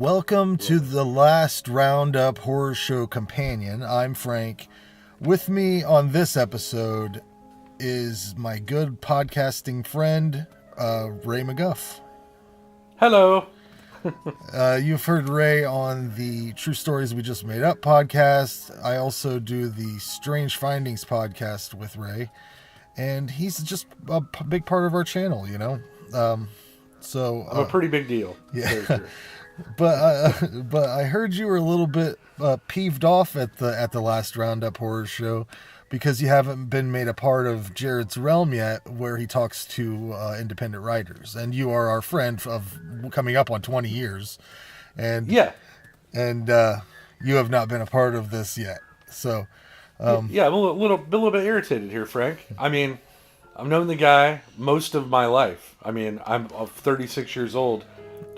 Welcome to the last Roundup Horror Show Companion. I'm Frank. With me on this episode is my good podcasting friend, Ray McGuff. Hello. You've heard Ray on the True Stories We Just Made Up podcast. I also do the Strange Findings podcast with Ray. And he's just a big part of our channel, you know? I'm a pretty big deal. Yeah. But I heard you were a little bit peeved off at the last Roundup Horror Show because you haven't been made a part of Jared's Realm yet, where he talks to independent writers, and you are our friend of coming up on 20 years, and you have not been a part of this yet. So I'm a little bit irritated here, Frank. I mean, I've known the guy most of my life. I mean, I'm 36 years old.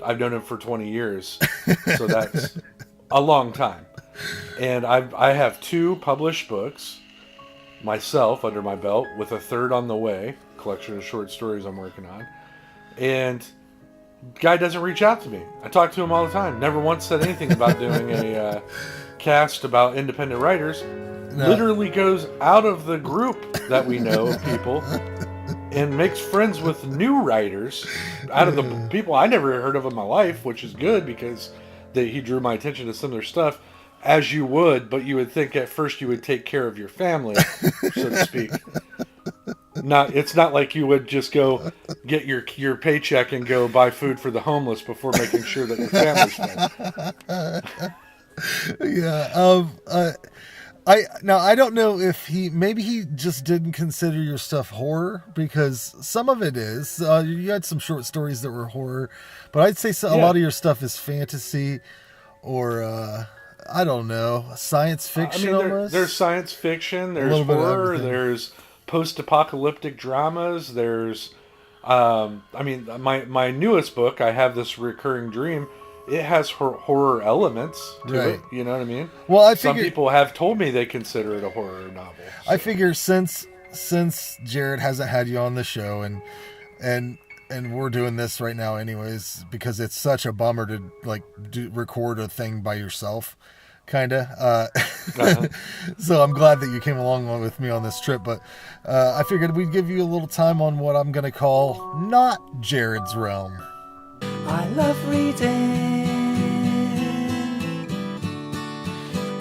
I've known him for 20 years, so that's a long time. And I have 2 published books myself under my belt, with a third on the way, collection of short stories I'm working on. And guy doesn't reach out to me. I talk to him all the time. Never once said anything about doing a cast about independent writers. No. Literally goes out of the group that we know of people and makes friends with new writers out of the people I never heard of in my life, which is good because he drew my attention to some of their stuff, as you would, but you would think at first you would take care of your family, so to speak. It's not like you would just go get your paycheck and go buy food for the homeless before making sure that your family's fed. Yeah. I don't know if maybe he just didn't consider your stuff horror, because some of it is. You had some short stories that were horror, but I'd say a lot of your stuff is fantasy or, I don't know, science fiction. I mean, there's science fiction, there's horror, there's post-apocalyptic dramas, there's, my newest book, I Have This Recurring Dream. It has horror elements to it. You know what I mean? Well, some people have told me they consider it a horror novel. So. I figure since Jared hasn't had you on the show, and we're doing this right now anyways, because it's such a bummer to record a thing by yourself, kind of. So I'm glad that you came along with me on this trip. But I figured we'd give you a little time on what I'm going to call not Jared's Realm. I love reading.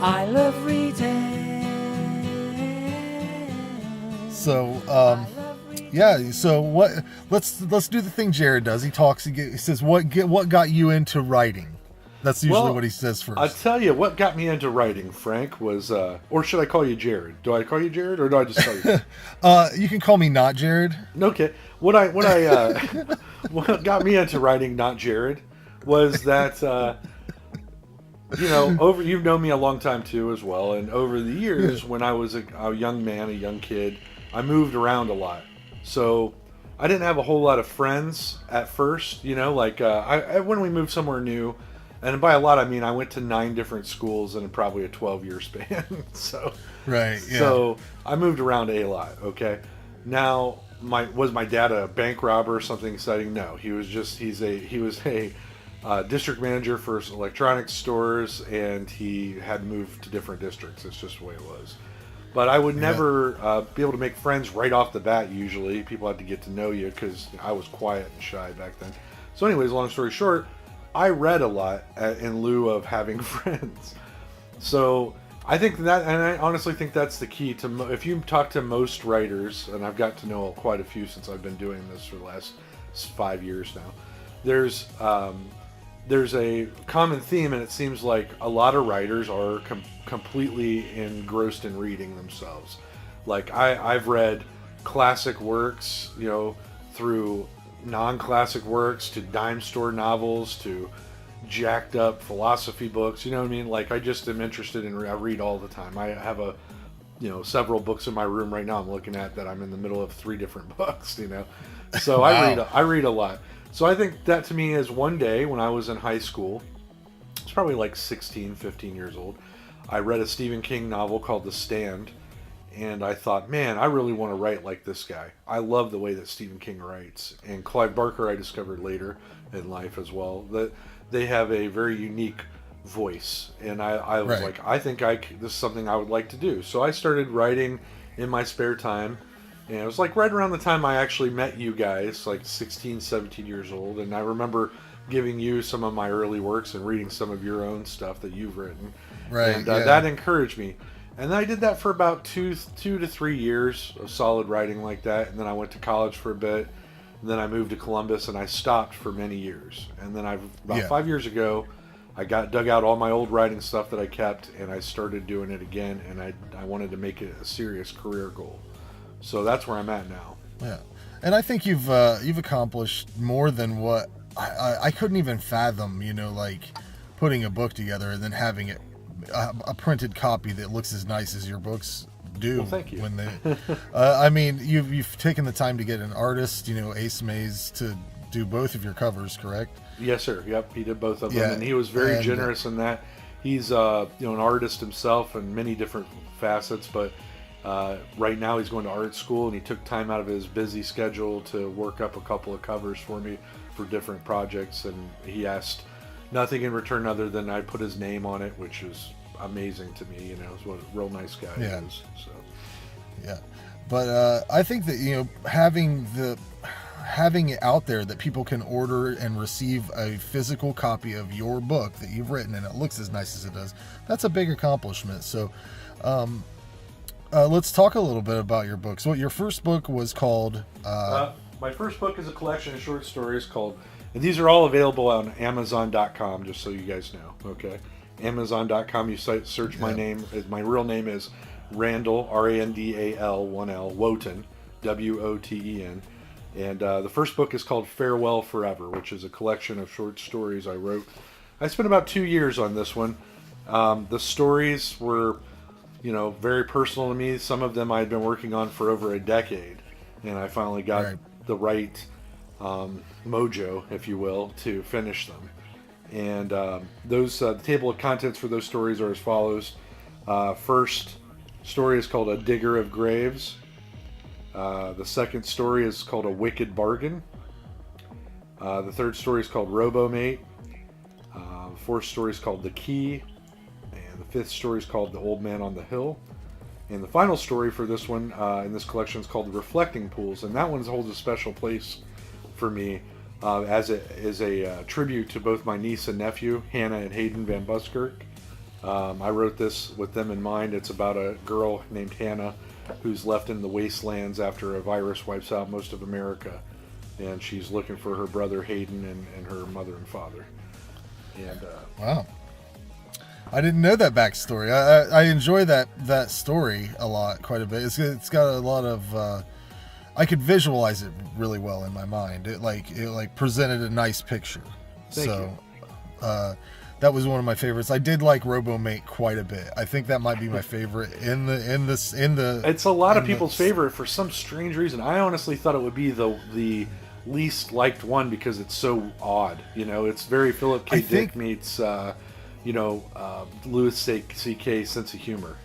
I love reading. So, So what? Let's do the thing Jared does. He talks. He says, "What got you into writing?" That's usually what he says first. I'll tell you what got me into writing, Frank, was, or should I call you Jared? Do I call you Jared, or do I just call you? You can call me not Jared. Okay. What got me into writing, not Jared, was that, you've known me a long time too as well, and over the years, when I was a young man, a young kid, I moved around a lot. So I didn't have a whole lot of friends at first, when we moved somewhere new. And by a lot, I mean I went to 9 different schools in probably a 12-year span. So I moved around a lot. Okay, now was my dad a bank robber or something exciting? No, he was a district manager for electronics stores, and he had moved to different districts. It's just the way it was. But I would never be able to make friends right off the bat. Usually, people had to get to know you because I was quiet and shy back then. So, anyways, long story short, I read a lot in lieu of having friends. So I think and I honestly think that's the key to, if you talk to most writers, and I've got to know quite a few since I've been doing this for the last 5 years now, there's a common theme, and it seems like a lot of writers are completely engrossed in reading themselves. Like I've read classic works, through non-classic works to dime store novels to jacked up philosophy books. You know what I mean? Like I just am interested I read all the time. I have several books in my room right now I'm looking at that I'm in the middle of 3 different books, So wow. I read a lot. So I think that to me is one day when I was in high school, it's probably like 16, 15 years old, I read a Stephen King novel called The Stand. And I thought, man, I really want to write like this guy. I love the way that Stephen King writes. And Clive Barker I discovered later in life as well. they have a very unique voice. And I was Right. like, I think this is something I would like to do. So I started writing in my spare time. And it was like right around the time I actually met you guys, like 16, 17 years old. And I remember giving you some of my early works and reading some of your own stuff that you've written. Right. And Yeah. that encouraged me. And I did that for about two to 3 years of solid writing like that. And then I went to college for a bit. And then I moved to Columbus and I stopped for many years. And then about Yeah. 5 years ago, I dug out all my old writing stuff that I kept and I started doing it again. And I wanted to make it a serious career goal. So that's where I'm at now. Yeah, and I think you've accomplished more than what I couldn't even fathom. You know, like putting a book together and then having it a printed copy that looks as nice as your books do. Well, thank you. When they, I mean, you've taken the time to get an artist, you know, Ace Mays, to do both of your covers, correct? Yes, sir. Yep, he did both of them, Yeah, and he was very and- generous in that. He's an artist himself in many different facets, but right now he's going to art school, and he took time out of his busy schedule to work up a couple of covers for me for different projects, and he asked nothing in return other than I put his name on it, which is amazing to me. You know, he's what a real nice guy he Yeah. is. So. Yeah, but I think that, you know, having it out there that people can order and receive a physical copy of your book that you've written and it looks as nice as it does, that's a big accomplishment. So let's talk a little bit about your books. What your first book was called? My first book is a collection of short stories called, and these are all available on Amazon.com, just so you guys know. Okay, Amazon.com. You search my name. My real name is Randall, Randal, 1L, Woten, Woten. And the first book is called Farewell Forever, which is a collection of short stories I wrote. I spent about 2 years on this one. The stories were, very personal to me. Some of them I had been working on for over a decade, and I finally got the right mojo, if you will, to finish them. And the table of contents for those stories are as follows. First story is called A Digger of Graves. The second story is called A Wicked Bargain. The third story is called Robomate. The fourth story is called The Key. And the fifth story is called The Old Man on the Hill. And the final story for this one in this collection is called The Reflecting Pools. And that one holds a special place for me as it is a tribute to both my niece and nephew, Hannah and Hayden Van Buskirk. I wrote this with them in mind. It's about a girl named Hannah who's left in the wastelands after a virus wipes out most of America. And she's looking for her brother Hayden and her mother and father. And Wow. I didn't know that backstory. I enjoy that story a lot, quite a bit. It's got a lot of. I could visualize it really well in my mind. It presented a nice picture. Thank you. That was one of my favorites. I did like Robomate quite a bit. I think that might be my favorite in the. It's a lot of people's favorite for some strange reason. I honestly thought it would be the least liked one because it's so odd. It's very Philip K. Dick meets. Louis C.K. sense of humor,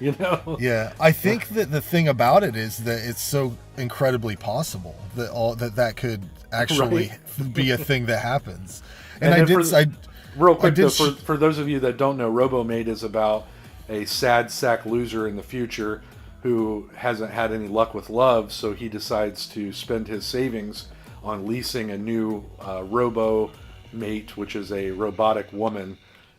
Yeah, I think that the thing about it is that it's so incredibly possible that could actually be a thing that happens. And real quick though, for those of you that don't know, Robomate is about a sad sack loser in the future who hasn't had any luck with love, so he decides to spend his savings on leasing a new Robomate, which is a robotic woman.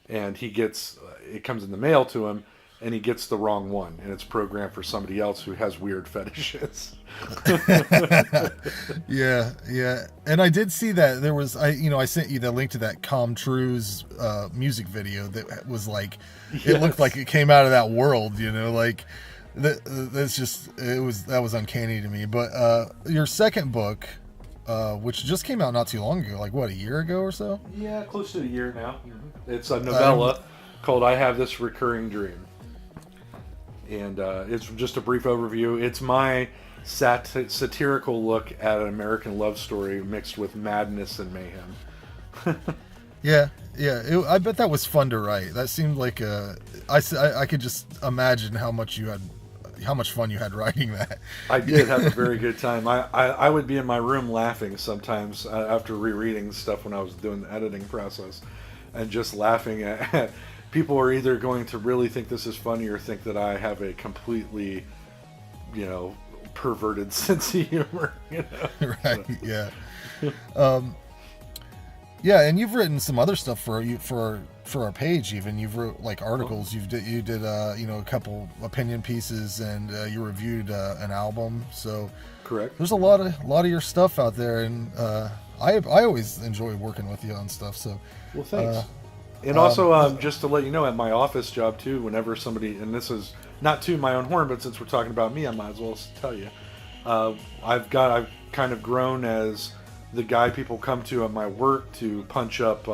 And it comes in the mail to him, and he gets the wrong one, and it's programmed for somebody else who has weird fetishes. Yeah. And I did see that there was, I sent you the link to that Com True's music video that was like, it looked like it came out of that world, that was uncanny to me. But your second book, which just came out not too long ago, like what, a year ago or so? Yeah, close to a year now. It's a novella called I Have This Recurring Dream. And it's just a brief overview. It's my satirical look at an American love story mixed with madness and mayhem. Yeah. I bet that was fun to write. That seemed like I could just imagine how much fun you had writing that. I did have a very good time. I would be in my room laughing sometimes after rereading stuff when I was doing the editing process. and just laughing at people are either going to really think this is funny or think that I have a completely, perverted sense of humor. Right? Yeah. Yeah, and you've written some other stuff for our page. Even you've wrote like articles. You did a couple opinion pieces, and you reviewed an album. So Correct. there's a lot of your stuff out there, and I always enjoy working with you on stuff. So Well, thanks. And also, just to let you know, at my office job too, whenever somebody, and this is not to my own horn, but since we're talking about me, I might as well tell you, I've kind of grown as the guy people come to at my work to punch up,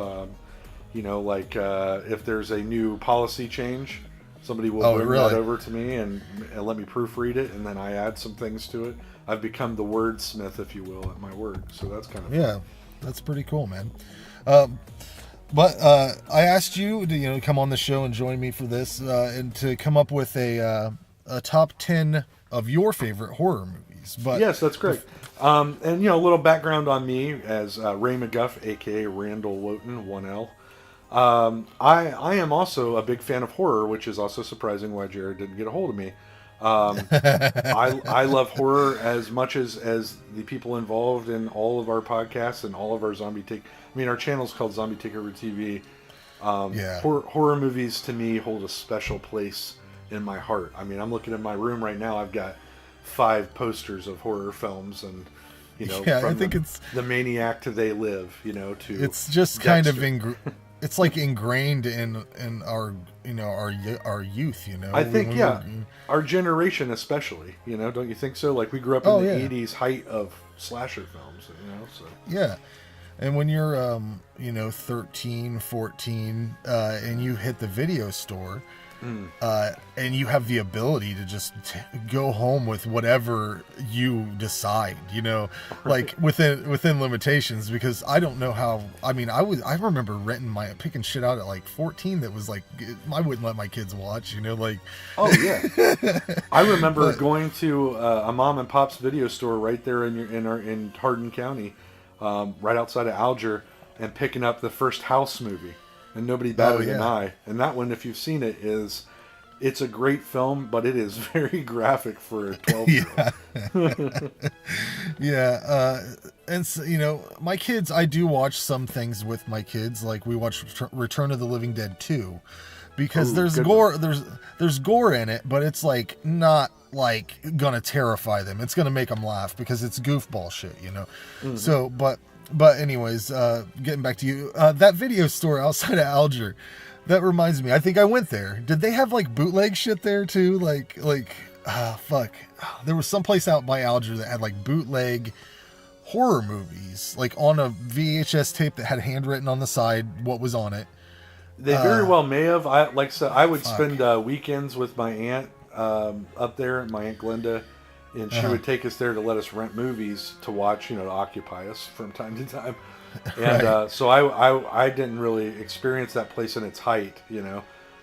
if there's a new policy change, somebody will bring that over to me and let me proofread it, and then I add some things to it. I've become the wordsmith, if you will, at my work, so that's kind of fun. That's pretty cool, man. But I asked you to come on the show and join me for this, and to come up with a top 10 of your favorite horror movies. But yes, that's great. And a little background on me as Ray McGuff, aka Randall Wotan, 1L. I am also a big fan of horror, which is also surprising why Jared didn't get a hold of me. I love horror as much as the people involved in all of our podcasts and all of our zombie take. I mean, our channel's called Zombie Takeover TV. Horror movies to me hold a special place in my heart. I mean, I'm looking at my room right now. I've got 5 posters of horror films, and I think it's the Maniac to They Live. To it's just Dexter. kind of it's like ingrained in our our youth. I think our generation especially. Don't you think so? Like we grew up in the 80s height of slasher films. So yeah. And when you're 13, 14, and you hit the video store, and you have the ability to just go home with whatever you decide, like within limitations, because I don't know how. I mean, I remember picking shit out at like 14 that was like I wouldn't let my kids watch, like. Oh yeah, I remember going to a mom and pop's video store right there in Hardin County, right outside of Alger, and picking up the first House movie. And Nobody Batted an Eye. And that one, if you've seen it, it's a great film, but it is very graphic for a 12-year-old. Yeah. And so, my kids, I do watch some things with my kids. Like we watch Return of the Living Dead 2, because there's gore. There's gore in it, but it's like not like gonna terrify them. It's gonna make them laugh because it's goofball shit, Mm-hmm. So, but anyways, getting back to you, that video store outside of Alger, that reminds me, I think I went there. Did they have like bootleg shit there too? Fuck. There was some place out by Alger that had like bootleg horror movies, like on a VHS tape that had handwritten on the side what was on it. They very well may have. I would spend weekends with my aunt up there, my Aunt Glenda, and she would take us there to let us rent movies to watch, to occupy us from time to time. And so I didn't really experience that place in its height,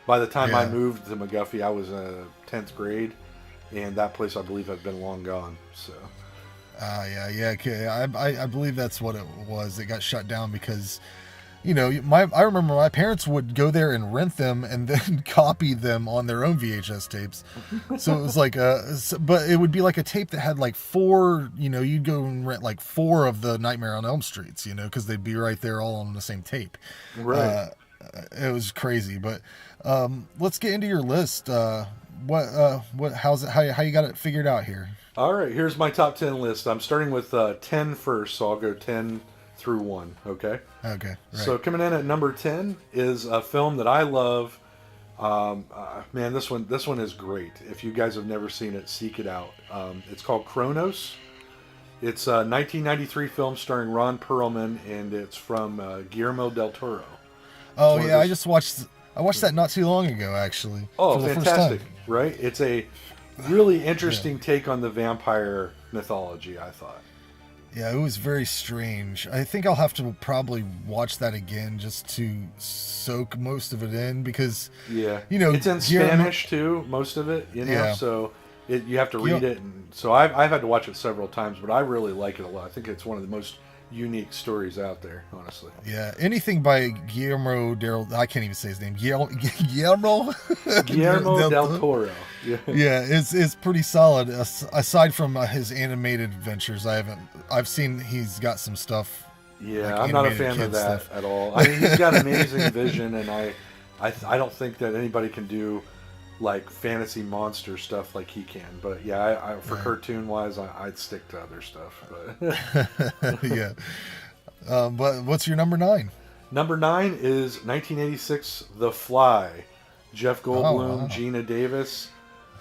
By the time I moved to McGuffey, I was in 10th grade, and that place, I believe, had been long gone. So. Okay. I believe that's what it was. It got shut down because... I remember my parents would go there and rent them and then copy them on their own VHS tapes. So it was like but it would be like a tape that had like 4, you'd go and rent like 4 of the Nightmare on Elm Streets, because they'd be right there all on the same tape. Right. It was crazy, but let's get into your list. How you got it figured out here? All right, here's my top 10 list. I'm starting with 10 first, so I'll go 10 through 1, okay? Okay. Right. So coming in at number 10 is a film that I love. Man, this one is great. If you guys have never seen it, seek it out. It's called Kronos. It's a 1993 film starring Ron Perlman, and it's from Guillermo del Toro. Oh yeah, I watched that not too long ago, actually. Oh, fantastic! Right? It's a really interesting take on the vampire mythology, I thought. Yeah, it was very strange. I think I'll have to probably watch that again just to soak most of it in, because it's in Spanish too, most of it. So you have to read it, and so I've had to watch it several times, but I really like it a lot. I think it's one of the most unique stories out there, honestly. Yeah, anything by Guillermo I can't even say his name. Guillermo Guillermo del Toro. Yeah, yeah, it's pretty solid. Aside from his animated adventures, I've seen he's got some stuff. Yeah, like I'm not a animated fan of kid that stuff. at all. I mean, he's got amazing vision, and I don't think that anybody can do like fantasy monster stuff like he can. But yeah, I for Right. cartoon wise, I'd stick to other stuff. But Yeah. But what's your number 9? number 9 is 1986, The Fly. Jeff Goldblum, wow. Gina Davis.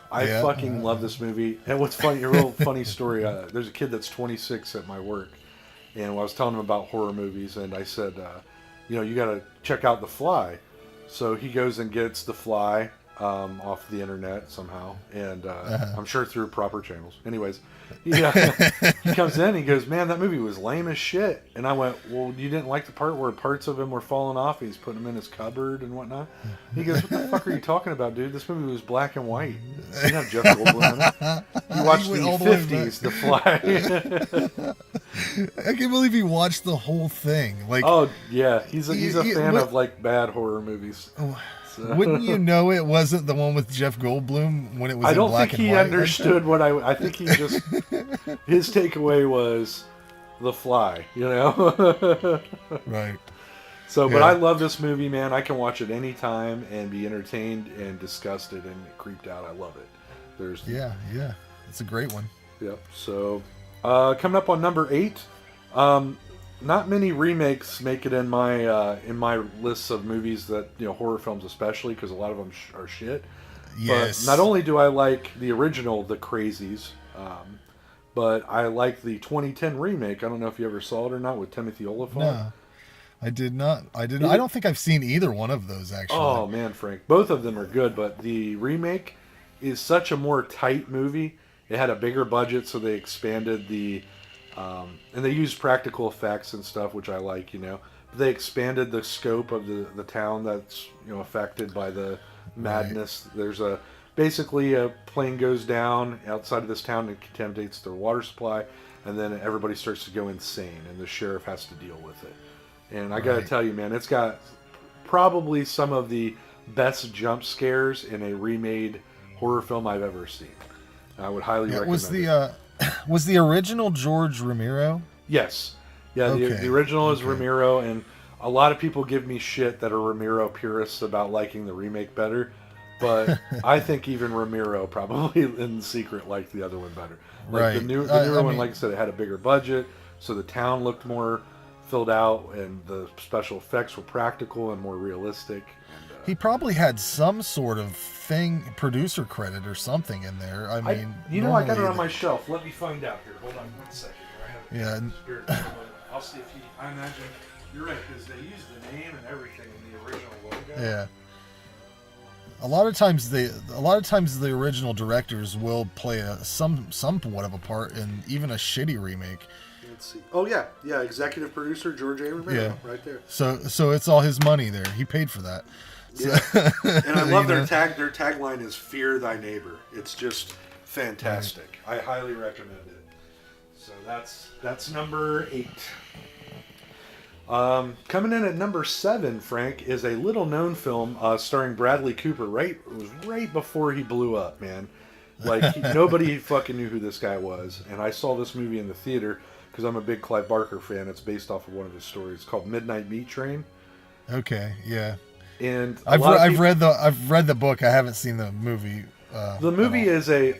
I Yeah. fucking love this movie. And what's funny, a real funny story. There's a kid that's 26 at my work, and I was telling him about horror movies, and I said, you got to check out The Fly. So he goes and gets The Fly off the internet somehow, and I'm sure through proper channels. Anyways, he comes in, he goes, "Man, that movie was lame as shit." And I went, "Well, you didn't like the part where parts of him were falling off? He's putting them in his cupboard and whatnot." He goes, "What the fuck are you talking about, dude? This movie was black and white. You didn't have Jeff Goldblum in it. You watched went the all the way 50s, The Fly." I can't believe he watched the whole thing. Like, Oh yeah, he's a fan what- of like bad horror movies. So. wouldn't you know it wasn't the one with Jeff Goldblum when it was I in don't black think and he white? understood what I think he just his takeaway was The Fly, Right. So, but Yeah. I love this movie, man. I can watch it anytime and be entertained and disgusted and creeped out. I love it. Yeah. It's a great one. Yep. So, coming up on number 8, not many remakes make it in my lists of movies that horror films, especially because a lot of them are shit. Yes. But not only do I like the original, The Crazies, but I like the 2010 remake. I don't know if you ever saw it or not with Timothy Olyphant. No, I did not. I don't think I've seen either one of those actually. Oh man, Frank, both of them are good, but the remake is such a more tight movie. It had a bigger budget, so they expanded and they used practical effects and stuff, which I like. They expanded the scope of the town that's affected by the madness. Right. There's basically a plane goes down outside of this town and contaminates their water supply, and then everybody starts to go insane, and the sheriff has to deal with it. And I gotta tell you, man, it's got probably some of the best jump scares in a remade horror film I've ever seen. I would highly recommend it. Was the original George Romero? Yes. Yeah, Okay. the original is Romero, and a lot of people give me shit that are Romero purists about liking the remake better, but I think even Romero probably in secret liked the other one better. Like Right. The newer one, like I said, it had a bigger budget, so the town looked more filled out, and the special effects were practical and more realistic. And, he probably had some sort of producer credit or something in there. I mean, I got it on my shelf. Let me find out here. Hold on 1 second. I have Yeah. Spirit. I'll see if I imagine you're right, because they used the name and everything in the original logo. Yeah. A lot of times the original directors will play somewhat of a part in even a shitty remake. Let's see. Oh yeah, executive producer George A. Romero, right there. So it's all his money there. He paid for that. Yeah. And I love their tagline is "Fear Thy Neighbor." It's just fantastic. Right. I highly recommend it. So that's number 8. Coming in at number 7, Frank, is a little known film starring Bradley Cooper. It was right before he blew up, man. Like nobody fucking knew who this guy was, and I saw this movie in the theater because I'm a big Clive Barker fan. It's based off of one of his stories. It's called Midnight Meat Train. Okay, yeah. And I've read the book. I haven't seen the movie. The movie is a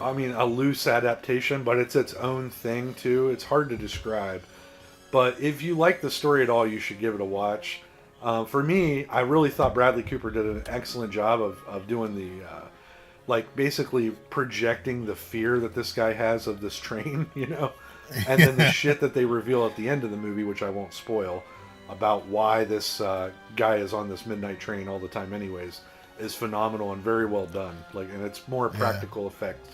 loose adaptation, but it's its own thing too. It's hard to describe, but if you like the story at all, you should give it a watch. For me, I really thought Bradley Cooper did an excellent job of doing the basically projecting the fear that this guy has of this train, and then the shit that they reveal at the end of the movie, which I won't spoil, about why this guy is on this midnight train all the time anyways, is phenomenal and very well done. And it's more practical effect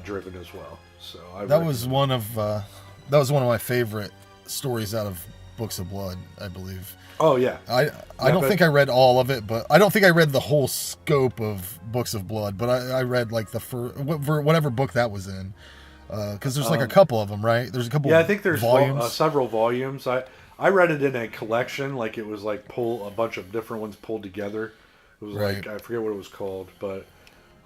driven as well. So that was one of my favorite stories out of Books of Blood, I believe. Oh yeah. I don't think I read all of it, but I don't think I read the whole scope of Books of Blood, but I read like the first, whatever book that was in. Because there's like a couple of them, right? There's a couple. Yeah, I think there's volumes. several volumes. I read it in a collection, like it was like a bunch of different ones pulled together. It was Right. like I forget what it was called, but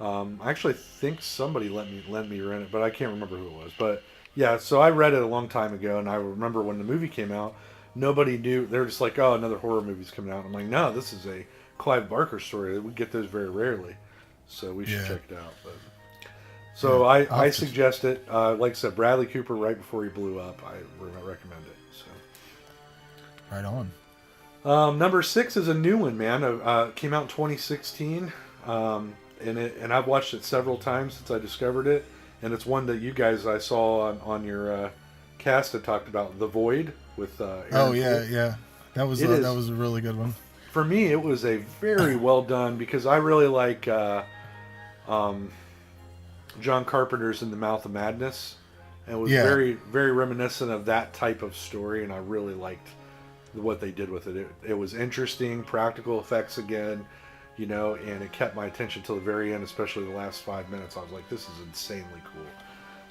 I actually think somebody lend me rent it, but I can't remember who it was. But yeah, so I read it a long time ago, and I remember when the movie came out, nobody knew. They were just like, "Oh, another horror movie's coming out." I'm like, "No, this is a Clive Barker story. We get those very rarely, so we should Yeah. check it out." But so Yeah, I'll I have to- suggest it. Like I said, Bradley Cooper right before he blew up. I recommend it. So. Right on. Number 6 is a new one, man. Came out in 2016, and I've watched it several times since I discovered it. And it's one that you guys I saw on your cast had talked about, The Void with. Aaron Oh yeah, Paul. yeah. That was It that is- was a really good one. For me, it was a very well done because I really like John Carpenter's In the Mouth of Madness, and it was Yeah. very very reminiscent of that type of story, and I really liked what they did with it. It was interesting, practical effects again, you know, and it kept my attention till the very end, especially the last 5 minutes. I was like, this is insanely cool.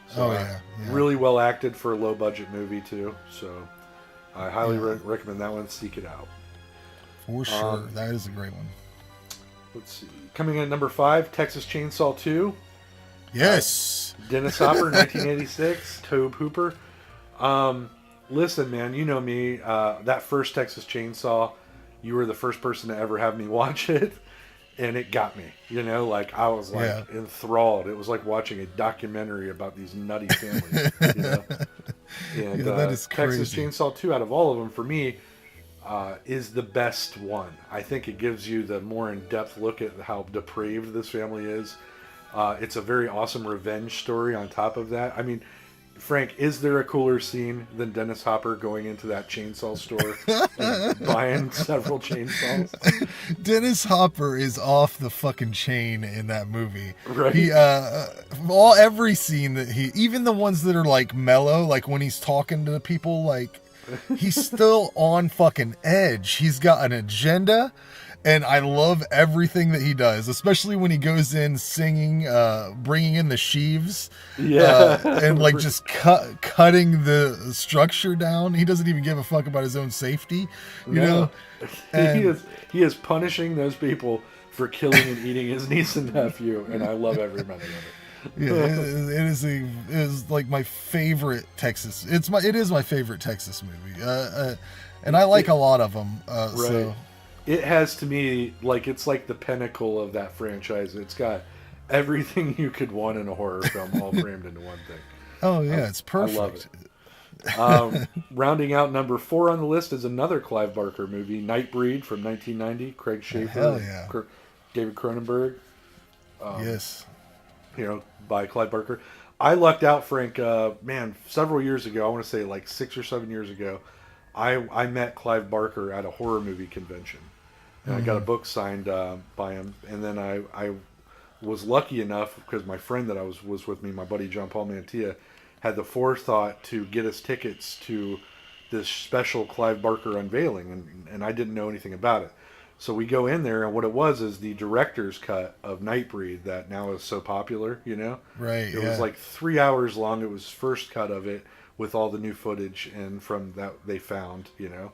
So, Oh yeah, yeah. really well acted for a low budget movie too. So I highly recommend that one. Seek it out. For sure. That is a great one. Let's see. Coming in at number 5, Texas Chainsaw 2. Yes. Dennis Hopper, 1986. Tobe Hooper. Listen, man, you know me. That first Texas Chainsaw, you were the first person to ever have me watch it, and it got me. You know, like I was like enthralled. It was like watching a documentary about these nutty families. You know, and Yeah, that is Texas crazy. Chainsaw 2, out of all of them, for me, is the best one. I think it gives you the more in-depth look at how depraved this family is. It's a very awesome revenge story on top of that. I mean, Frank, is there a cooler scene than Dennis Hopper going into that chainsaw store and buying several chainsaws? Dennis Hopper is off the fucking chain in that movie. Right. He every scene that even the ones that are like mellow, like when he's talking to people, like he's still on fucking edge. He's got an agenda. And I love everything that he does, especially when he goes in singing, bringing in the sheaves, and like just cutting the structure down. He doesn't even give a fuck about his own safety, you know. And he is punishing those people for killing and eating his niece and nephew, and I love every minute of it. yeah, it is like my favorite Texas. It is my favorite Texas movie, and I like a lot of them. So. It has, to me, like it's like the pinnacle of that franchise. It's got everything you could want in a horror film all crammed into one thing. Oh yeah, it's perfect. I love it. Rounding out number 4 on the list is another Clive Barker movie, Nightbreed from 1990. Craig Schaefer, hell yeah. David Cronenberg. Yes. You know, by Clive Barker. I lucked out, Frank. Man, several years ago, I want to say like 6 or 7 years ago, I met Clive Barker at a horror movie convention. And I got a book signed by him, and then I was lucky enough because my friend that was with me, my buddy John Paul Mantia, had the forethought to get us tickets to this special Clive Barker unveiling, and I didn't know anything about it. So we go in there, and what it was is the director's cut of Nightbreed that now is so popular. You know, Right. it was like 3 hours long. It was first cut of it with all the new footage and from that they found. You know.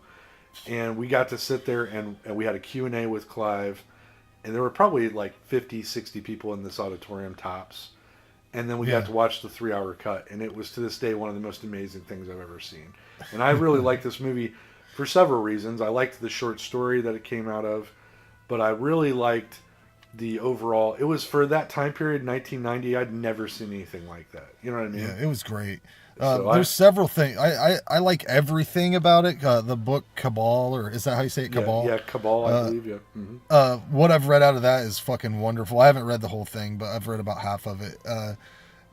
And we got to sit there and we had a Q&A with Clive, and there were probably like 50, 60 people in this auditorium tops. And then we got to watch the 3-hour cut, and it was to this day one of the most amazing things I've ever seen. And I really liked this movie for several reasons. I liked the short story that it came out of, but I really liked the overall. It was for that time period, 1990. I'd never seen anything like that. You know what I mean? Yeah, it was great. So There's several things. I like everything about it. The book Cabal, or is that how you say it? Cabal? Yeah, Cabal, I believe, yeah. Mm-hmm. What I've read out of that is fucking wonderful. I haven't read the whole thing, but I've read about half of it.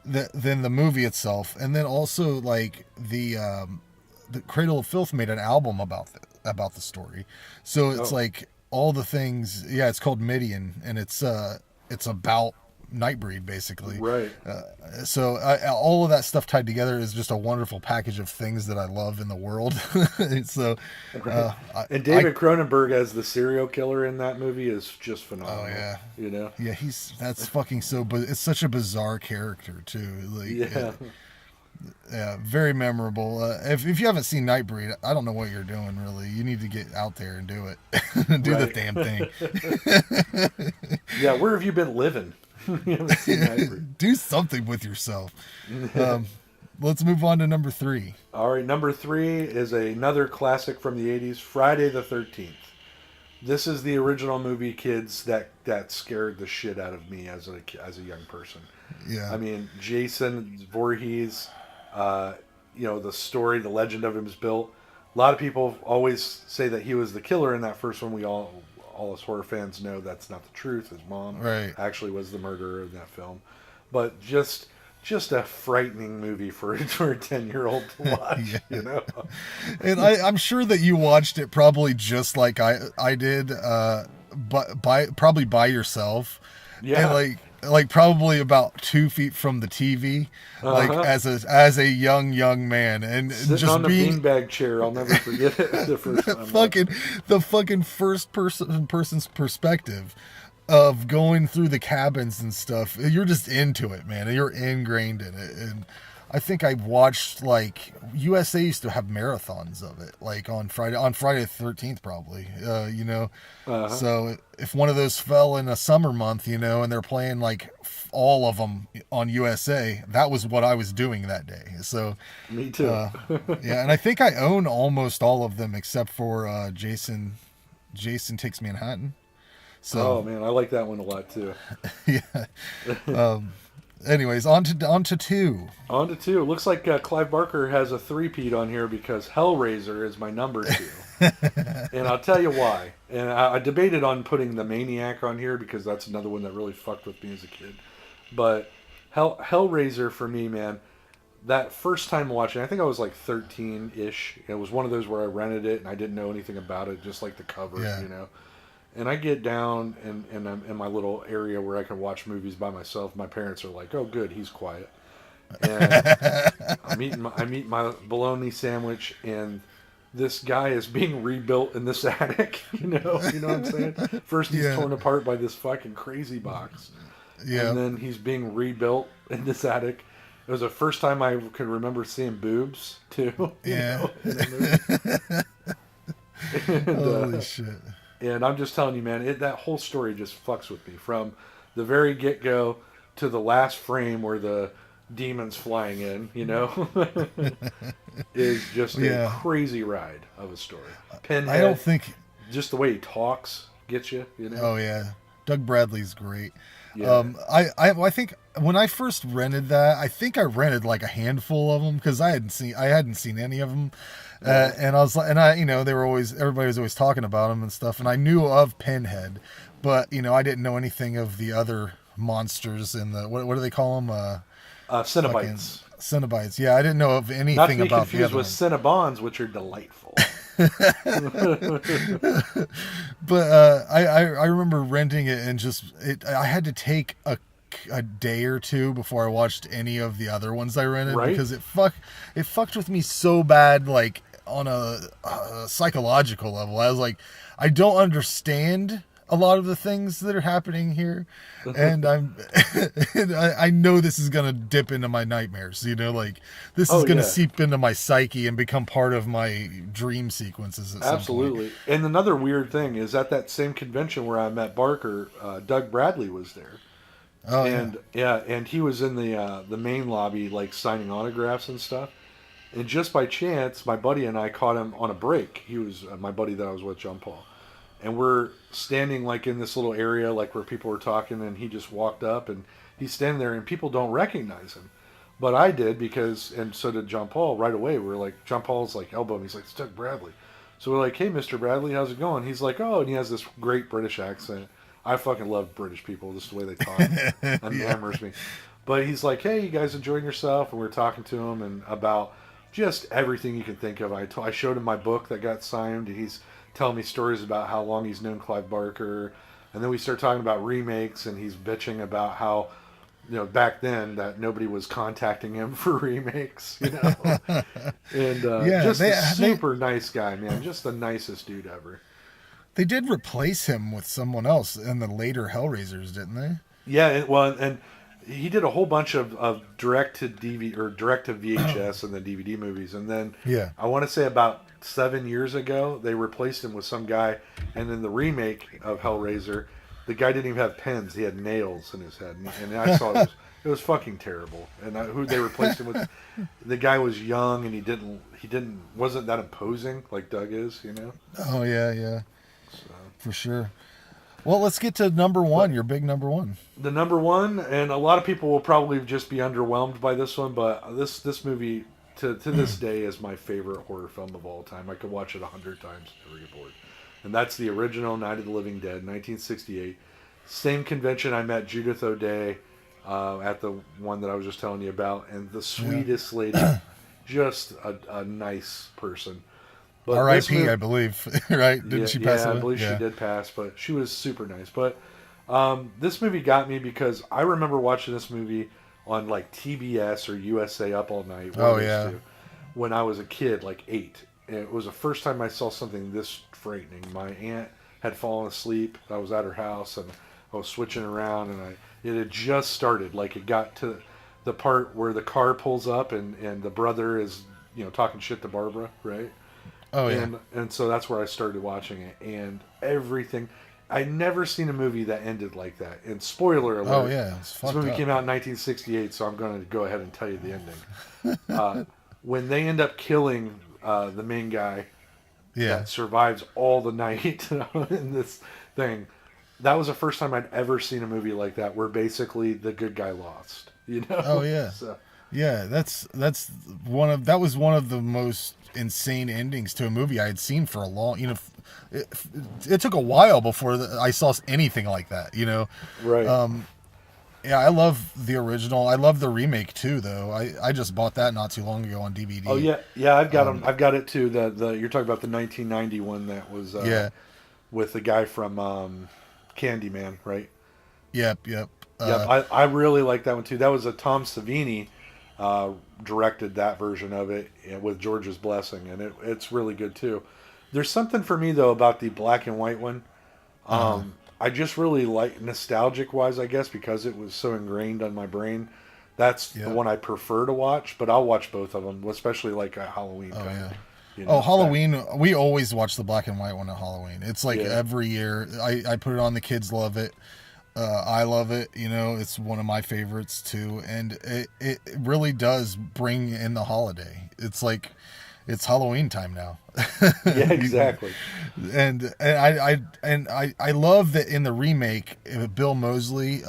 Then the movie itself, and then also like the Cradle of Filth made an album about the story. So it's like all the things. Yeah, it's called Midian, and it's about Nightbreed, basically. Right. So all of that stuff tied together is just a wonderful package of things that I love in the world. So, and David Cronenberg as the serial killer in that movie is just phenomenal. Oh yeah, you know. yeah, that's fucking so. But it's such a bizarre character too. Like, Yeah. Yeah, very memorable. If you haven't seen Nightbreed, I don't know what you're doing. Really, you need to get out there and do it. Do the Right. damn thing. Yeah, where have you been living? You haven't seen Nightbreed. Do something with yourself. Um, let's move on to number 3. All right, number 3 is another classic from the 80s, Friday the 13th. This is the original movie, kids, that scared the shit out of me as a young person. Yeah. I mean, Jason Voorhees, the story, the legend of him is built. A lot of people always say that he was the killer in that first one. We all us horror fans know that's not the truth. His mom Right. actually was the murderer in that film. But just a frightening movie for a 10-year-old to watch, Yeah. And I'm sure that you watched it probably just like I did, but probably by yourself. Yeah. And like probably about 2 feet from the TV, like as a young man, and Sitting just on the being beanbag chair, I'll never forget it. The first time. the fucking first person's perspective of going through the cabins and stuff. You're just into it, man. You're ingrained in it. And I think I watched, like, USA used to have marathons of it, like on Friday the 13th, probably, So if one of those fell in a summer month, and they're playing like all of them on USA, that was what I was doing that day. So Me too. yeah. And I think I own almost all of them except for Jason Takes Manhattan. So, oh man, I like that one a lot too. yeah. Anyways, on to 2. On to 2. Looks like Clive Barker has a three-peat on here because Hellraiser is my number 2. And I'll tell you why. And I debated on putting The Maniac on here because that's another one that really fucked with me as a kid. But Hellraiser for me, man, that first time watching, I think I was like 13-ish. It was one of those where I rented it and I didn't know anything about it, just like the cover, Yeah. And I get down and I'm in my little area where I can watch movies by myself. My parents are like, "Oh, good, he's quiet." And I'm eating my bologna sandwich, and this guy is being rebuilt in this attic. You know what I'm saying? First, he's torn apart by this fucking crazy box, and then he's being rebuilt in this attic. It was the first time I could remember seeing boobs too. Yeah. Holy shit. And I'm just telling you, man, that whole story just fucks with me from the very get-go to the last frame where the demon's flying in, is just a crazy ride of a story. Pinhead, I don't think... just the way he talks gets you, Oh, yeah. Doug Bradley's great. Yeah. I think when I first rented that, I think I rented like a handful of them because I hadn't seen any of them. And I was like, everybody was always talking about them and stuff. And I knew of Pinhead, but I didn't know anything of the other monsters in the, what do they call them? Cenobites. Cenobites. Yeah. I didn't know of anything Not to be about the confused other with Cinnabons, which are delightful. But I remember renting it and I had to take a day or two before I watched any of the other ones I rented because it fucked with me so bad, like on a psychological level. I was like, I don't understand a lot of the things that are happening here, and I know this is gonna dip into my nightmares. Like this is gonna seep into my psyche and become part of my dream sequences. Absolutely. And another weird thing is at that same convention where I met Barker, Doug Bradley was there. Oh, and he was in the main lobby, like signing autographs and stuff. And just by chance, my buddy and I caught him on a break. He was my buddy that I was with, John Paul. And we're standing like in this little area, like where people were talking, and he just walked up and he's standing there and people don't recognize him. But I did and so did John Paul right away. We were like, John Paul's like elbowing. He's like, it's Doug Bradley. So we're like, hey, Mr. Bradley, how's it going? He's like, oh, and he has this great British accent. I fucking love British people, just the way they talk. Enamors me. But he's like, hey, you guys enjoying yourself? And we're talking to him and about just everything you can think of. I showed him my book that got signed, and he's telling me stories about how long he's known Clive Barker. And then we start talking about remakes, and he's bitching about how, back then that nobody was contacting him for remakes, And super nice guy, man. Just the nicest dude ever. They did replace him with someone else in the later Hellraisers, didn't they? Yeah, and he did a whole bunch of direct to DVD or direct to VHS and then DVD movies, and then I want to say about 7 years ago they replaced him with some guy, and in the remake of Hellraiser, the guy didn't even have pens; he had nails in his head, and I saw it was fucking terrible. And who they replaced him with, the guy was young and he wasn't that imposing like Doug is, you know. Oh yeah, so. For sure. Well, let's get to number one. Your big number one. The number one, and a lot of people will probably just be underwhelmed by this one, but this movie to this day is my favorite horror film of all time. I could watch it 100 times and never get bored. And that's the original Night of the Living Dead, 1968. Same convention I met Judith O'Dea at the one that I was just telling you about, and the sweetest lady, just a nice person. R.I.P. I believe, right? Didn't she pass away? I believe she did pass, but she was super nice. But this movie got me because I remember watching this movie on like TBS or USA Up All Night. When I was a kid, like 8. And it was the first time I saw something this frightening. My aunt had fallen asleep. I was at her house and I was switching around, and it had just started. Like it got to the part where the car pulls up and the brother is talking shit to Barbara, right? Oh yeah. And so that's where I started watching it, and everything. I'd never seen a movie that ended like that. And spoiler alert. Oh yeah, this movie came out in 1968, so I'm going to go ahead and tell you the ending. When they end up killing the main guy that survives all the night in this thing, that was the first time I'd ever seen a movie like that, where basically the good guy lost. Oh yeah. So. Yeah, that was one of the most insane endings to a movie I had seen for a long. It took a while before I saw anything like that. Right. Yeah, I love the original. I love the remake too, though. I just bought that not too long ago on DVD. Oh yeah. I've got them. I've got it too. The you're talking about the 1990 one that was with the guy from Candyman, right? Yep. I really like that one too. That was a Tom Savini directed that version of it with George's blessing, and it's really good too. There's something for me though about the black and white one. I just really like, nostalgic wise, I guess, because it was so ingrained on my brain. That's the one I prefer to watch, but I'll watch both of them, especially like a Halloween time. Halloween, we always watch the black and white one at Halloween. It's like every year. I put it on, the kids love it. I love it. It's one of my favorites too. And it really does bring in the holiday. It's like, it's Halloween time now. Yeah, exactly. And I love that in the remake, Bill Moseley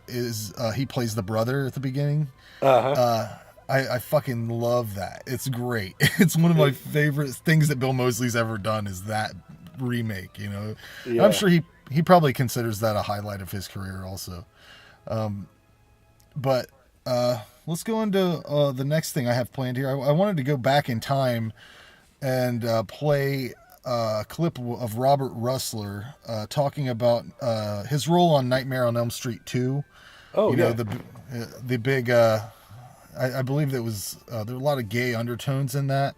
he plays the brother at the beginning. I fucking love that. It's great. It's one of my favorite things that Bill Moseley's ever done is that remake. Yeah. I'm sure he probably considers that a highlight of his career also. But let's go into the next thing I have planned here. I wanted to go back in time and play a clip of Robert Russler talking about his role on Nightmare on Elm Street 2. Oh, the big... I believe there was a lot of gay undertones in that.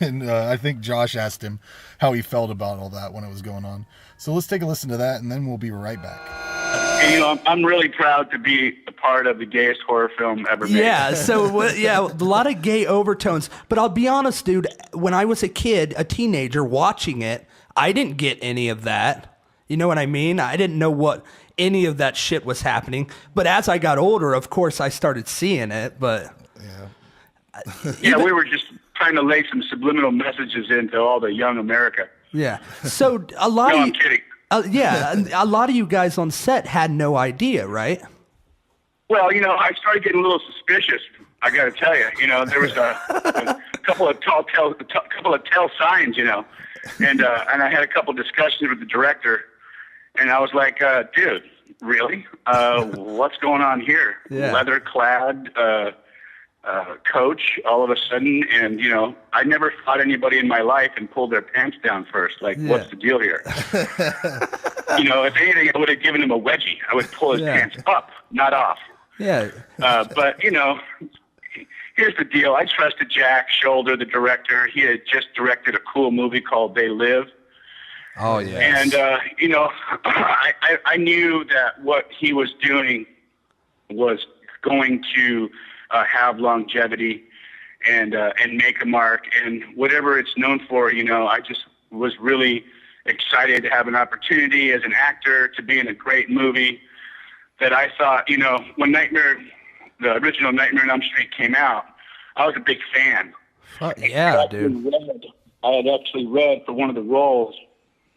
And I think Josh asked him how he felt about all that when it was going on. So let's take a listen to that, and then we'll be right back. I'm really proud to be a part of the gayest horror film ever made. Yeah, a lot of gay overtones. But I'll be honest, dude, when I was a kid, a teenager, watching it, I didn't get any of that. You know what I mean? I didn't know what any of that shit was happening. But as I got older, of course, I started seeing it. But we were just trying to lay some subliminal messages into all the young America. Yeah. So a lot I'm kidding. A lot of you guys on set had no idea, right? Well, I started getting a little suspicious. I got to tell you, there was a couple of tell signs, and I had a couple of discussions with the director, and I was like, dude, really? What's going on here? Yeah. Leather clad coach all of a sudden, and I never fought anybody in my life and pulled their pants down first. Like, what's the deal here? If anything, I would have given him a wedgie. I would pull his pants up, not off. Yeah. But here's the deal. I trusted Jack Shoulder, the director. He had just directed a cool movie called They Live. Oh yeah. And I knew that what he was doing was going to have longevity and make a mark, and whatever it's known for. I just was really excited to have an opportunity as an actor to be in a great movie that I thought, when the original Nightmare on Elm Street came out, I was a big fan. Yeah, dude. I had actually read for one of the roles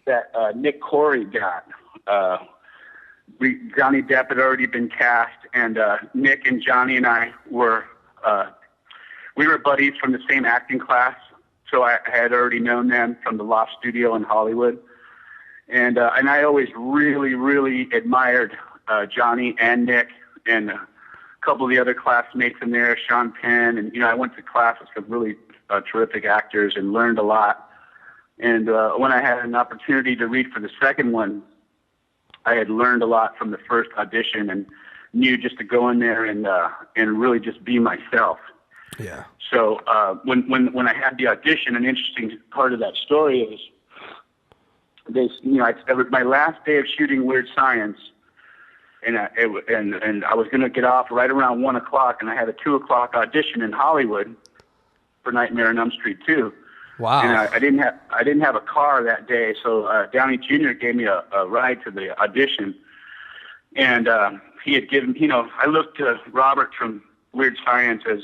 that Nick Corey got. Johnny Depp had already been cast, and Nick and Johnny and I were buddies from the same acting class. So I had already known them from the Loft Studio in Hollywood, and I always really, really admired Johnny and Nick and a couple of the other classmates in there, Sean Penn, and I went to classes with really terrific actors and learned a lot. And when I had an opportunity to read for the second one, I had learned a lot from the first audition and knew just to go in there and really just be myself. Yeah. So when I had the audition, an interesting part of that story is it was my last day of shooting Weird Science, and I was going to get off right around 1:00, and I had a 2:00 audition in Hollywood for Nightmare on Elm Street 2. Wow. And I didn't have a car that day, so Downey Jr. gave me a ride to the audition, and he had given I looked to Robert from Weird Science as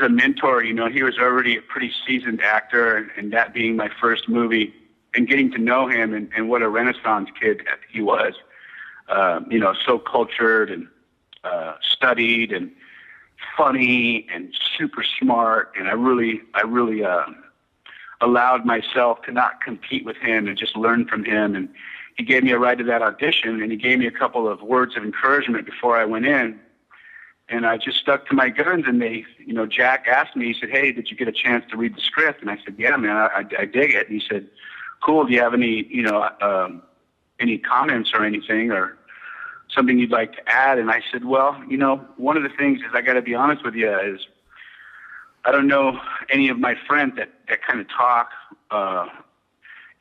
a mentor. He was already a pretty seasoned actor, and that being my first movie, and getting to know him and what a Renaissance kid he was. So cultured and studied and funny and super smart, and I really allowed myself to not compete with him and just learn from him. And he gave me a ride to that audition, and he gave me a couple of words of encouragement before I went in. And I just stuck to my guns, and Jack asked me, he said, "Hey, did you get a chance to read the script?" And I said, "Yeah, man, I dig it." And he said, "Cool. Do you have any comments or anything or something you'd like to add?" And I said, "Well, one of the things is I got to be honest with you is I don't know any of my friends that kind of talk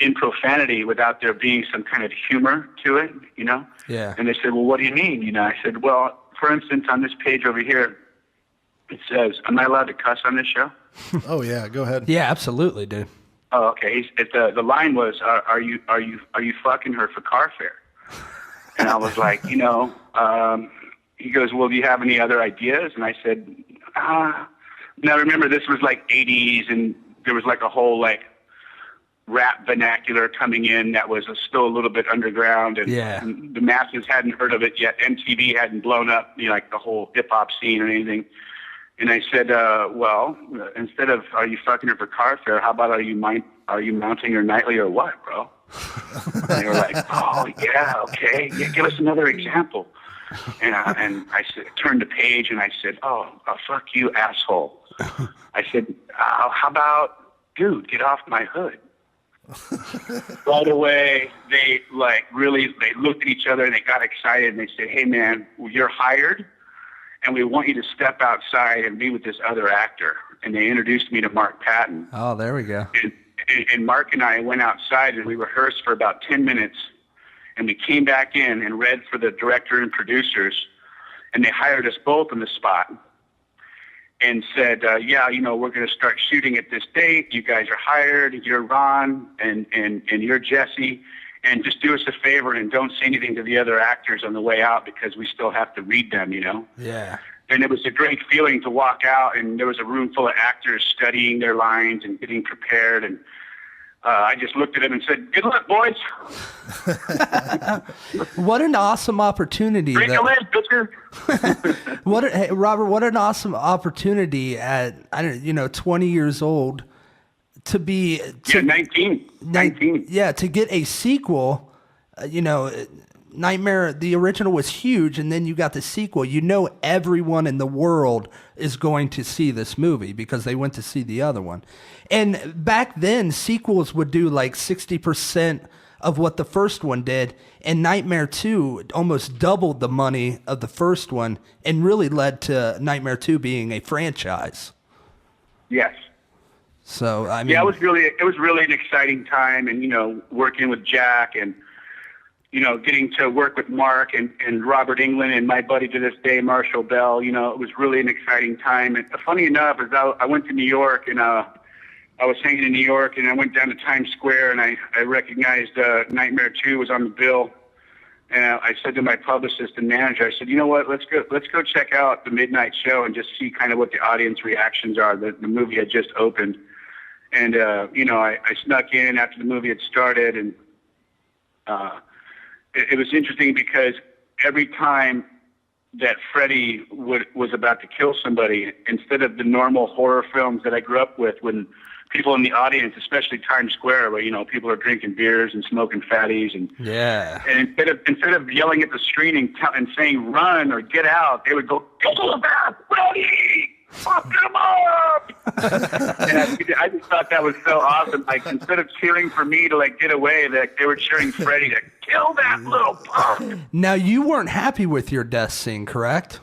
in profanity without there being some kind of humor to it, Yeah. And they said, "Well, what do you mean?" I said, "Well, for instance, on this page over here, it says, am I allowed to cuss on this show?" Oh yeah, go ahead. Yeah, absolutely, dude. Oh, okay. The line was, "Are you fucking her for car fare?" And I was like, he goes, "Well, do you have any other ideas?" And I said, now remember, this was like 80s, and there was like a whole like rap vernacular coming in that was still a little bit underground, and, Yeah. and the masses hadn't heard of it yet. MTV hadn't blown up, like the whole hip hop scene or anything. And I said, well, instead of "Are you fucking her for car fare," how about are you mounting her nightly or what, bro? And they were like, "Oh yeah, okay, yeah, give us another example." And I said, turned the page and I said, "Oh, fuck you, asshole." I said, "How about, dude, get off my hood." Right away, they looked at each other and they got excited and they said, "Hey man, you're hired, and we want you to step outside and be with this other actor." And they introduced me to Mark Patton. Oh, there we go. And Mark and I went outside and we rehearsed for about 10 minutes, and we came back in and read for the director and producers, and they hired us both on the spot and said, "Yeah, we're going to start shooting at this date. You guys are hired. You're Ron and you're Jesse. And just do us a favor and don't say anything to the other actors on the way out because we still have to read them, Yeah. And it was a great feeling to walk out, and there was a room full of actors studying their lines and getting prepared. And I just looked at them and said, "Good luck, boys." What an awesome opportunity. Bring your leg, bitcher. Hey, Robert, what an awesome opportunity at, 20 years old to be... Yeah, 19. Yeah, to get a sequel, Nightmare, the original was huge, and then you got the sequel. Everyone in the world is going to see this movie because they went to see the other one. And back then, sequels would do like 60% of what the first one did, and Nightmare 2 almost doubled the money of the first one and really led to Nightmare 2 being a franchise. Yes. So, I mean... Yeah, it was really an exciting time, and, working with Jack and getting to work with Mark and Robert Englund and my buddy to this day, Marshall Bell, it was really an exciting time. And funny enough, is I went to New York and I was hanging in New York and I went down to Times Square and I recognized Nightmare 2 was on the bill. And I said to my publicist and manager, I said, you know what, let's go check out the midnight show and just see kind of what the audience reactions are. The movie had just opened. And, I snuck in after the movie had started and it was interesting because every time that Freddy was about to kill somebody, instead of the normal horror films that I grew up with, when people in the audience, especially Times Square, where people are drinking beers and smoking fatties, and instead of yelling at the screen and saying "run" or "get out," they would go "Kill that Freddy! Fuck him up!" And I just thought that was so awesome. Like, instead of cheering for me to get away, they were cheering Freddy to kill that little punk. Now, you weren't happy with your death scene, correct?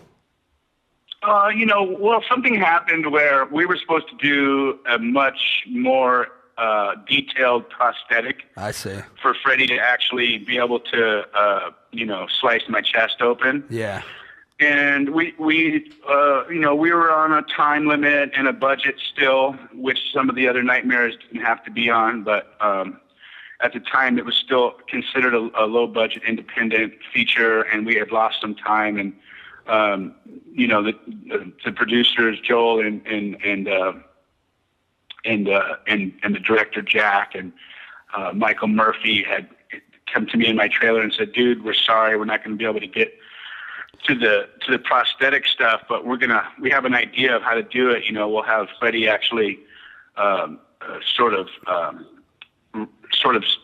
Well, something happened where we were supposed to do a much more detailed prosthetic. I see. For Freddy to actually be able to, slice my chest open. Yeah. And we were on a time limit and a budget still, which some of the other Nightmares didn't have to be on. But at the time, it was still considered a low-budget independent feature, and we had lost some time. And the producers Joel and the director Jack and Michael Murphy had come to me in my trailer and said, "Dude, we're sorry, we're not going to be able to get to the prosthetic stuff, but we have an idea of how to do it. We'll have Freddy actually sort of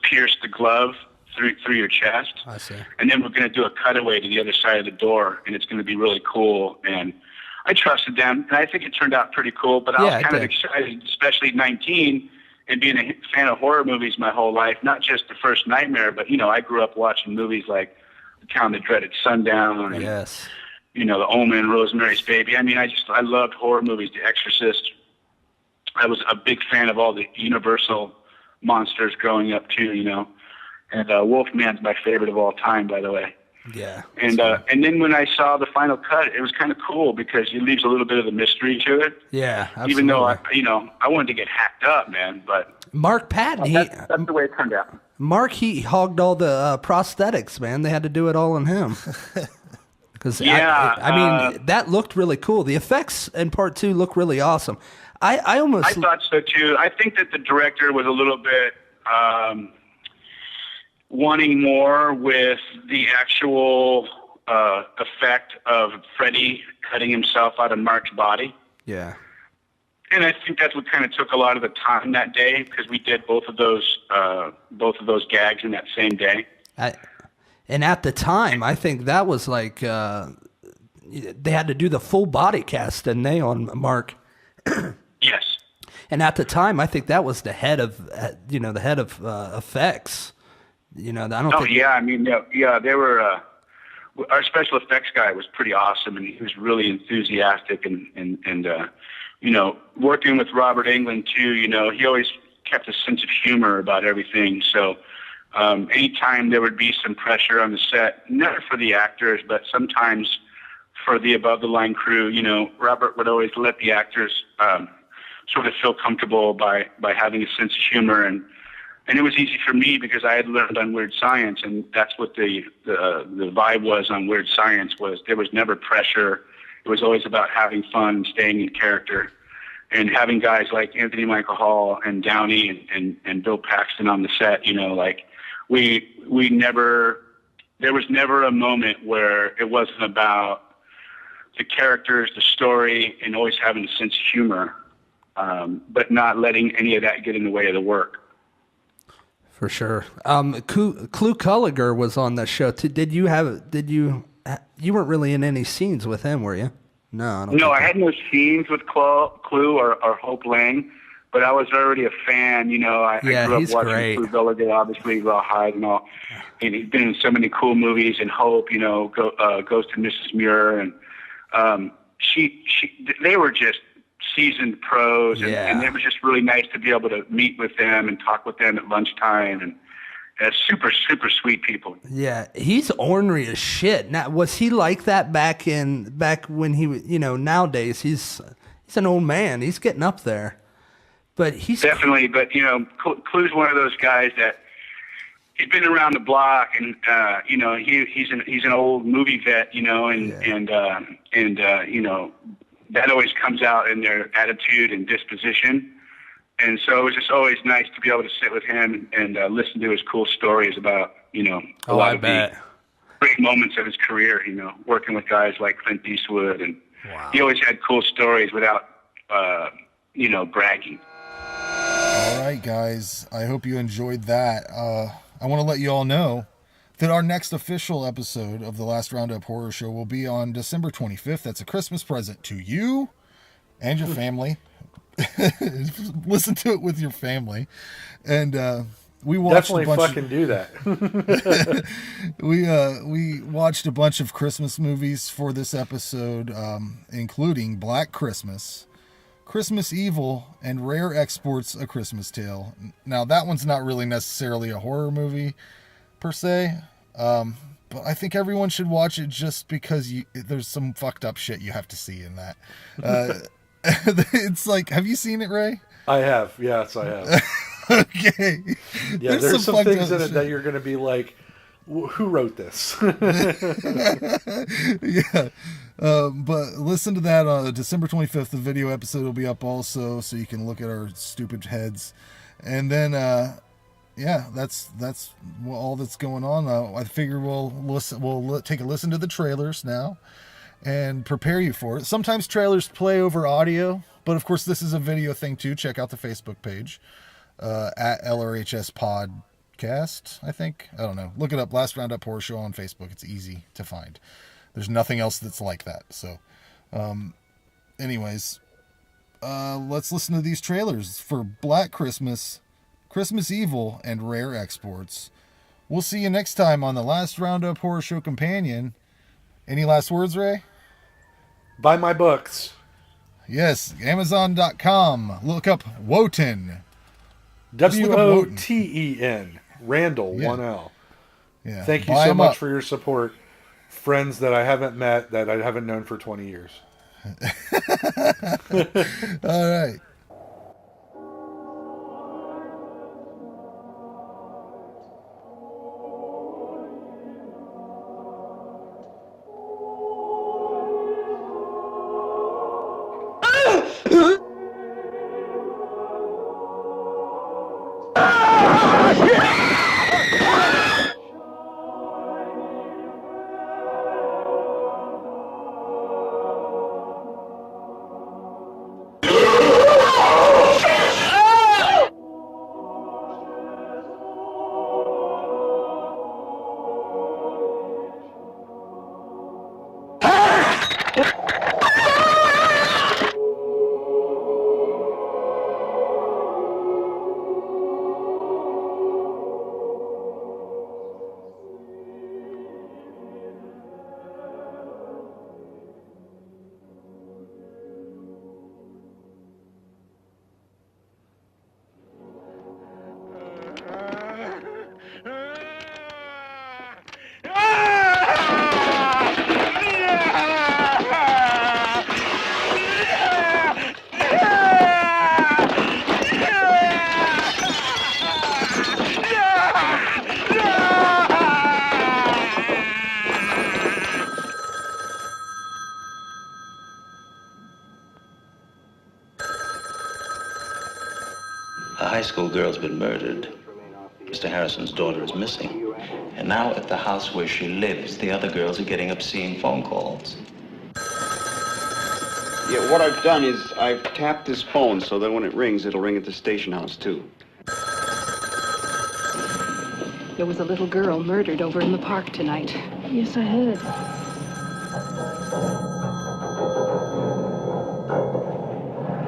pierce the glove through your chest. I see. And then we're going to do a cutaway to the other side of the door, and it's going to be really cool." And I trusted them, and I think it turned out pretty cool. But I was kind of excited, especially at 19, and being a fan of horror movies my whole life, not just the first Nightmare, but I grew up watching movies like The Town That Dreaded Sundown, and yes, The Omen, Rosemary's Baby. I mean, I loved horror movies, The Exorcist. I was a big fan of all the Universal monsters growing up too, And Wolfman's my favorite of all time, by the way. Yeah. And then when I saw the final cut, it was kind of cool because it leaves a little bit of the mystery to it. Yeah, absolutely. Even though I wanted to get hacked up, man. But Mark Patton, that's the way it turned out. Mark, he hogged all the prosthetics, man. They had to do it all on him. Because I mean, that looked really cool. The effects in part 2 look really awesome. I thought so too. I think that the director was a little bit wanting more with the actual effect of Freddy cutting himself out of Mark's body. Yeah. And I think that's what kind of took a lot of the time that day, because we did both of those gags in that same day. And at the time, I think that was like they had to do the full body cast, didn't they, on Mark? Yes. And at the time, I think that was the head of effects. I don't. Oh yeah, I mean, yeah, they were. Our special effects guy was pretty awesome, and he was really enthusiastic, and working with Robert Englund too. He always kept a sense of humor about everything. So anytime there would be some pressure on the set, never for the actors, but sometimes for the above the line crew, Robert would always let the actors sort of feel comfortable by having a sense of humor, and it was easy for me because I had learned on Weird Science, and that's what the vibe was on Weird Science. Was there was never pressure. It was always about having fun and staying in character, and having guys like Anthony Michael Hall and Downey and Bill Paxton on the set. We never, there was never a moment where it wasn't about the characters, the story, and always having a sense of humor, but not letting any of that get in the way of the work. For sure. Clu Culliger was on the show too. You weren't really in any scenes with him, were you? No, I had no scenes with Clu or Hope Lang, but I was already a fan. I grew up watching great. Clu Culliger, obviously Rawhide and all, and he's been in so many cool movies. And Hope, Ghost and Mrs. Muir, and they were just seasoned pros, and it was just really nice to be able to meet with them and talk with them at lunchtime, super, super sweet people. Yeah, he's ornery as shit. Now, was he like that back when he was, nowadays he's an old man. He's getting up there. But he's definitely, but Clue's one of those guys that he's been around the block, and he's an old movie vet, and that always comes out in their attitude and disposition. And so it was just always nice to be able to sit with him and listen to his cool stories about, a lot of the great moments of his career, working with guys like Clint Eastwood. And he always had cool stories without, bragging. All right, guys. I hope you enjoyed that. I want to let you all know that our next official episode of the Last Roundup Horror Show will be on December 25th. That's a Christmas present to you and your family. Listen to it with your family, and we watched definitely fucking do that. we watched a bunch of Christmas movies for this episode, including Black Christmas, Christmas Evil, and Rare Exports: A Christmas Tale. Now that one's not really necessarily a horror movie per se, but I think everyone should watch it just because there's some fucked up shit you have to see in that. It's like, have you seen it, Ray? I have. Yes, I have. Okay. Yeah, there's some things in it that you're going to be like, who wrote this? Yeah. But listen to that on December 25th. The video episode will be up also, so you can look at our stupid heads. And then, that's all that's going on. I figure we'll take a listen to the trailers now and prepare you for it. Sometimes trailers play over audio, but of course this is a video thing too. Check out the Facebook page at LRHS Podcast, I think. I don't know. Look it up, Last Roundup Horror Show on Facebook. It's easy to find. There's nothing else that's like that. So anyways, let's listen to these trailers for Black Christmas, Christmas Evil, and Rare Exports. We'll see you next time on the Last Roundup Horror Show Companion. Any last words, Ray? Buy my books. Yes, Amazon.com. Look up Wotan. Woten. Randall, Yeah. 1L. Yeah. Thank you Buy so 'em much up. for your support. Friends that I haven't met, that I haven't known for 20 years. All right. A high school girl's been murdered. Mr. Harrison's daughter is missing. And now at the house where she lives, the other girls are getting obscene phone calls. Yeah, what I've done is I've tapped this phone so that when it rings, it'll ring at the station house, too. There was a little girl murdered over in the park tonight. Yes, I heard.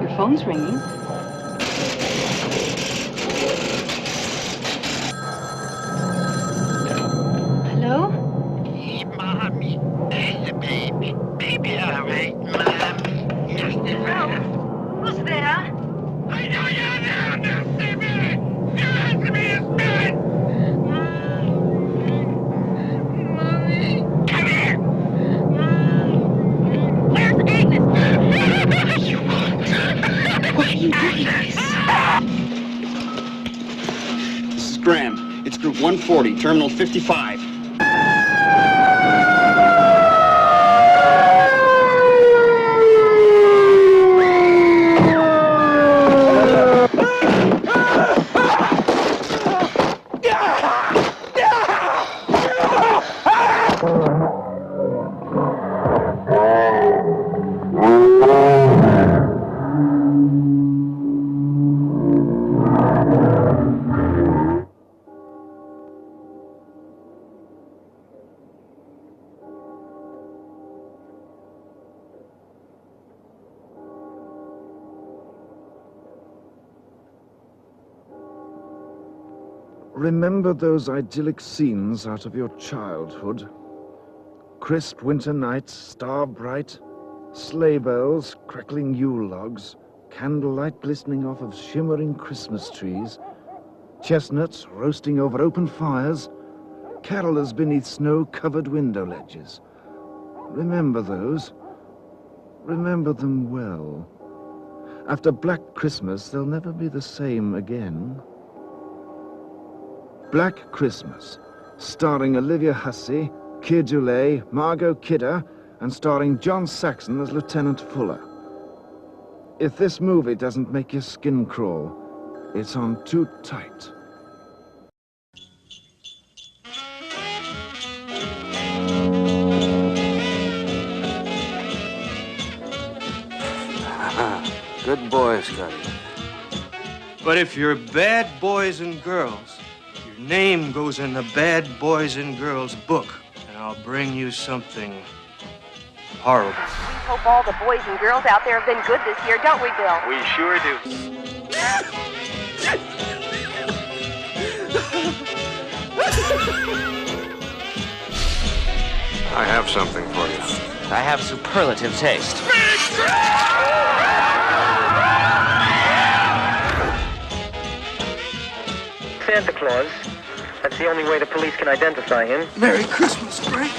Your phone's ringing. Hello? Hey, Mommy. There's a baby. Baby, all right, Mom. Just Who's there? I know you're there, baby. You answer me, spirit. 140, Terminal 55. Remember those idyllic scenes out of your childhood? Crisp winter nights, star bright, sleigh bells, crackling Yule logs, candlelight glistening off of shimmering Christmas trees, chestnuts roasting over open fires, carolers beneath snow-covered window ledges. Remember those. Remember them well. After Black Christmas, they'll never be the same again. Black Christmas, starring Olivia Hussey, Keir Dullea, Margot Kidder, and starring John Saxon as Lieutenant Fuller. If this movie doesn't make your skin crawl, it's on too tight. Good boy, Scotty. But if you're bad boys and girls, your name goes in the bad boys and girls book, and I'll bring you something horrible. We hope all the boys and girls out there have been good this year, don't we, Bill? We sure do. I have something for you. I have superlative taste. Santa Claus. That's the only way the police can identify him. Merry Christmas, Frank.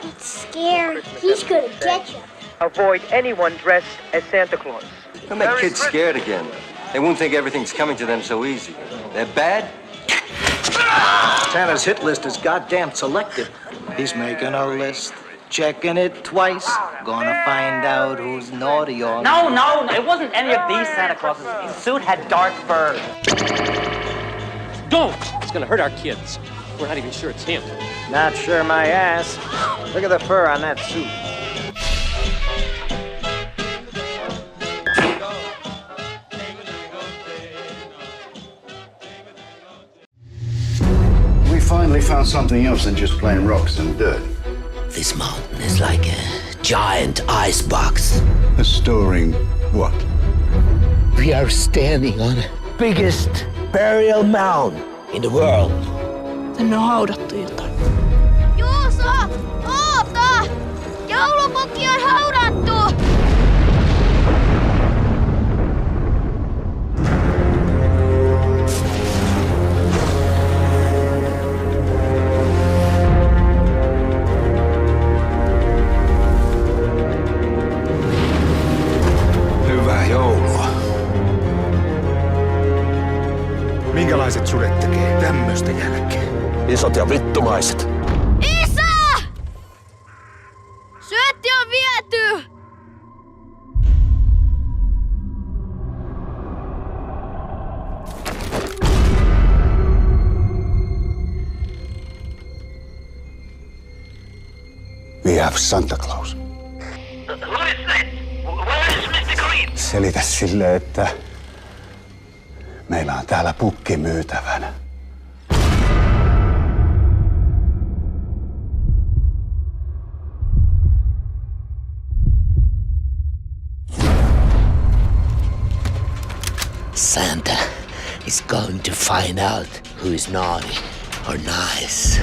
It's scary. He's gonna get you. Avoid anyone dressed as Santa Claus. Don't make kids scared again. They won't think everything's coming to them so easy. They're bad. Santa's hit list is goddamn selective. He's making a list, checking it twice. Gonna find out who's naughty or No, it wasn't any of these Santa Clauses. His suit had dark fur. Don't! It's gonna hurt our kids. We're not even sure it's him. Not sure my ass. Look at the fur on that suit. We finally found something else than just plain rocks and dirt. This mountain is like a giant icebox. Storing what? We are standing on the biggest burial mound in the world. Tänne on haudattu jotain. Juuso! Oota! Joulupukki on haudattu! Hyvää joulua. Minkälaiset sudet tekee tämmöstä jälkeen? Isot ja vittumaiset. Isä! Syötti on viety! We have Santa Claus. What is that? Where is Mr. Green? Selitä sille, että meillä on täällä pukki myytävänä. Santa is going to find out who is naughty or nice.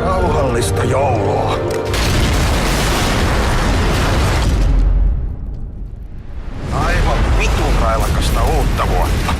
Rauhallista joulua. Aivan vitun railakasta uutta vuotta.